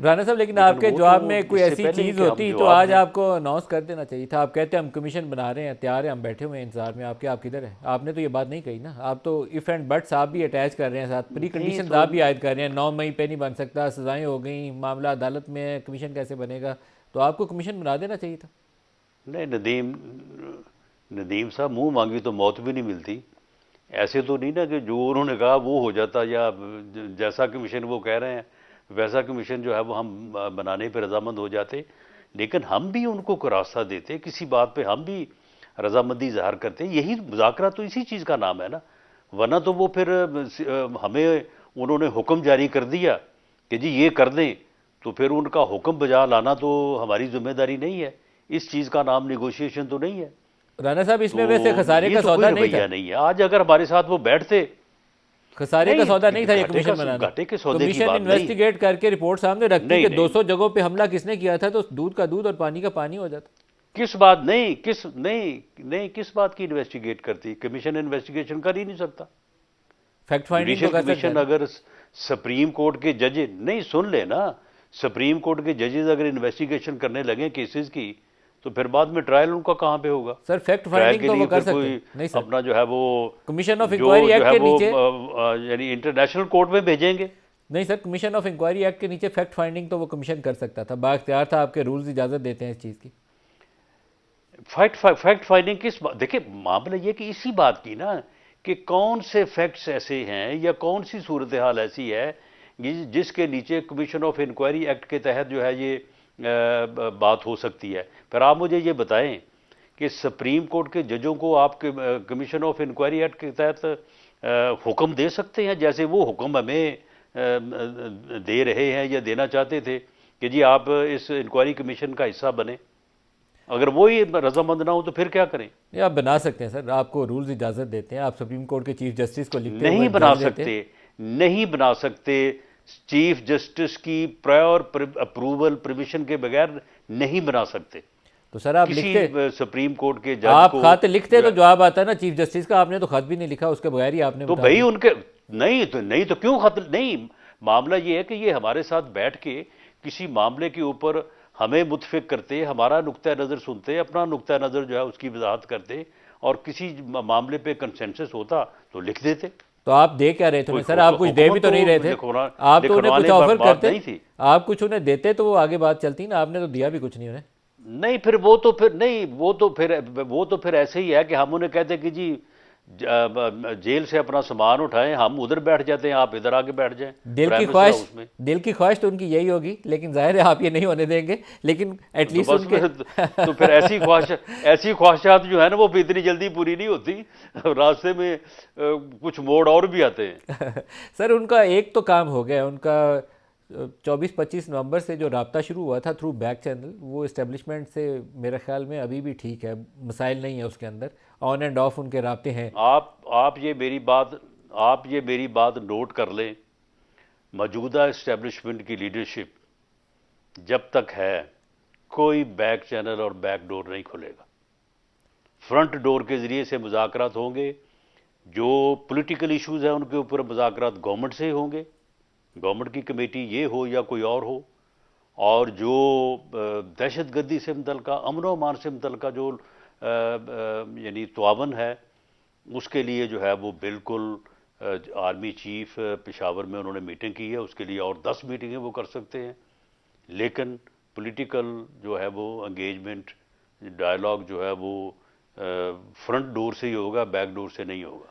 राना साहब, लेकिन लेकिन आपके वो तो जवाब में कोई इससे ऐसी पहले ही चीज़ कि हम होती तो जवाब आज दें। आपको अनाउंस कर देना चाहिए था। आप कहते हैं हम कमीशन बना रहे हैं, तैयार हैं, हम बैठे हुए हैं इंतजार में आपके। आप किधर है? आपने तो ये बात नहीं कही ना। आप तो इफ़ एंड बट्स आप भी अटैच कर रहे हैं, साथ प्री नहीं कंडीशंस तो आप भी आयद कर रहे हैं। 9 मई पे नहीं बन सकता, सजाएं हो गई, मामला अदालत में है, कमीशन कैसे बनेगा? तो आपको कमीशन बना देना चाहिए था। नहीं, नदीम नदीम साहब, मुंह मांगी तो मौत भी नहीं मिलती। ऐसे तो नहीं ना कि जो उन्होंने कहा वो हो जाता, या जैसा कमीशन वो कह रहे हैं वैसा कमीशन जो है वो हम बनाने पर रजामंद हो जाते। लेकिन हम भी उनको को रास्ता देते, किसी बात पे हम भी रजामंदी ज़ाहिर करते। यही मुज़ाकरा तो इसी चीज़ का नाम है ना। वरना तो वो फिर हमें उन्होंने हुक्म जारी कर दिया कि जी ये कर दें, तो फिर उनका हुक्म बजा लाना तो हमारी जिम्मेदारी नहीं है। इस चीज़ का नाम निगोशिएशन तो नहीं है। राना साहब, इसमें वैसे तो खसारे ये का तो कोई सौदा नहीं था। रवैया नहीं है। आज अगर हमारे साथ वो बैठते। खसारे का नहीं, सौदा नहीं था ये घाटे का कमीशन बनाना। घाटे के सौदे की कमीशन बात नहीं है। इन्वेस्टिगेट करके रिपोर्ट सामने रखती नहीं कि नहीं, 200 जगहों पे हमला किसने किया था, तो दूध का दूध और पानी का पानी हो जाता। किस बात नहीं, किस नहीं नहीं, किस बात की इन्वेस्टिगेट करती? कमीशन इन्वेस्टिगेशन कर ही नहीं सकता। फैक्ट फाइंडिंग तो जुडिशल कर सकता है कमीशन ना। अगर सुप्रीम कोर्ट के जज, नहीं सुन लेना, सुप्रीम कोर्ट के जजेस अगर इन्वेस्टिगेशन करने लगे केसेस की, तो फिर बाद में ट्रायल उनका कहाँ पे होगा? सर, फैक्ट ट्रायल फाइंडिंग के तो वो लिए कर फिर सकते हैं। कोई नहीं सर, अपना जो है वो, कमीशन ऑफ इंक्वायरी जो एक्ट है के वो नीचे। यानी इंटरनेशनल कोर्ट में भेजेंगे। नहीं sir, commission of inquiry act के नीचे फैक्ट फाइंडिंग तो वो कमीशन कर सकता था, बाख्तियार था। आपके रूल्स इजाज़त देते हैं इस चीज़ की। फैक्ट फाइंडिंग किस बात? देखिए, मामला ये कि इसी बात की ना, कि कौन से फैक्ट्स ऐसे हैं या कौन सी सूरत हाल ऐसी है जिसके नीचे कमीशन ऑफ इंक्वायरी एक्ट के तहत जो है ये बात हो सकती है। फिर आप मुझे ये बताएं कि सुप्रीम कोर्ट के जजों को आप कमीशन ऑफ इंक्वायरी एक्ट के तहत हुक्म दे सकते हैं, जैसे वो हुक्म हमें दे रहे हैं या देना चाहते थे कि जी आप इस इंक्वायरी कमीशन का हिस्सा बने? अगर वो ही रजामंद ना हो तो फिर क्या करें? ये आप बना सकते हैं सर, आपको रूल्स इजाज़त देते हैं। आप सुप्रीम कोर्ट के चीफ जस्टिस को लिखते हुए नहीं बना जज देते हैं। सकते, नहीं बना सकते। चीफ जस्टिस की प्रायर अप्रूवल परमिशन के बगैर नहीं बना सकते तो सर आप किसी लिखते, सुप्रीम कोर्ट के जज आप को खत लिखते जो तो है। जवाब आता ना चीफ जस्टिस का। आपने तो खत भी नहीं लिखा, उसके बगैर ही आपने तो बता भाई दिया। उनके, नहीं तो क्यों खत नहीं? मामला ये है कि ये हमारे साथ बैठ के किसी मामले के ऊपर हमें मुतफिक करते, हमारा नुक्ता नज़र सुनते, अपना नुक्ता नज़र जो है उसकी वजाहत करते, और किसी मामले पे कंसेंसस होता तो लिख देते। तो आप दे क्या रहे थे उन्हें कोई सर? आप कुछ दे भी हुकूमत तो तो नहीं रहे थे। आप तो उन्हें कुछ लिखवाने ऑफर बात करते, नहीं थी। आप कुछ उन्हें देते तो वो आगे बात चलती ना। आपने तो दिया भी कुछ नहीं उन्हें। नहीं, फिर वो तो फिर नहीं, वो तो फिर ऐसे ही है कि हम उन्हें कहते कि जी जेल से अपना सामान उठाएं, हम उधर बैठ जाते हैं, आप इधर आके बैठ जाएं दिल की प्राइम मिनिस्टर ख्वाहिश, हाउस में। दिल की ख्वाहिश तो उनकी यही होगी, लेकिन जाहिर है आप ये नहीं होने देंगे। लेकिन तो एटलीस्ट बस उनके फिर तो फिर ऐसी ख्वाहिशात जो है ना वो इतनी जल्दी पूरी नहीं होती। रास्ते में कुछ मोड़ और भी आते हैं। सर उनका एक तो काम हो गया उनका। 24-25 नवंबर से जो राब्ता शुरू हुआ था थ्रू बैक चैनल, वो इस्टेब्लिशमेंट से मेरे ख्याल में अभी भी ठीक है, मसाइल नहीं है उसके अंदर। ऑन एंड ऑफ उनके राब्ते हैं। आप ये मेरी बात, आप ये मेरी बात नोट कर लें। मौजूदा इस्टेब्लिशमेंट की लीडरशिप जब तक है, कोई बैक चैनल और बैक डोर नहीं खुलेगा। फ्रंट डोर के ज़रिए से मुज़ाकरात होंगे। जो पॉलिटिकल इश्यूज़ हैं उनके ऊपर मुज़ाकरात गवर्नमेंट से होंगे, गवर्नमेंट की कमेटी ये हो या कोई और हो। और जो दहशतगर्दी से मुतल्लिका, अमन व अमान से मुतल्लिका जो यानी तआवन है, उसके लिए जो है वो बिल्कुल आर्मी चीफ पेशावर में उन्होंने मीटिंग की है, उसके लिए और 10 मीटिंगें वो कर सकते हैं। लेकिन पॉलिटिकल जो है वो एंगेजमेंट, डायलॉग जो है वो फ्रंट डोर से ही होगा, बैक डोर से नहीं होगा।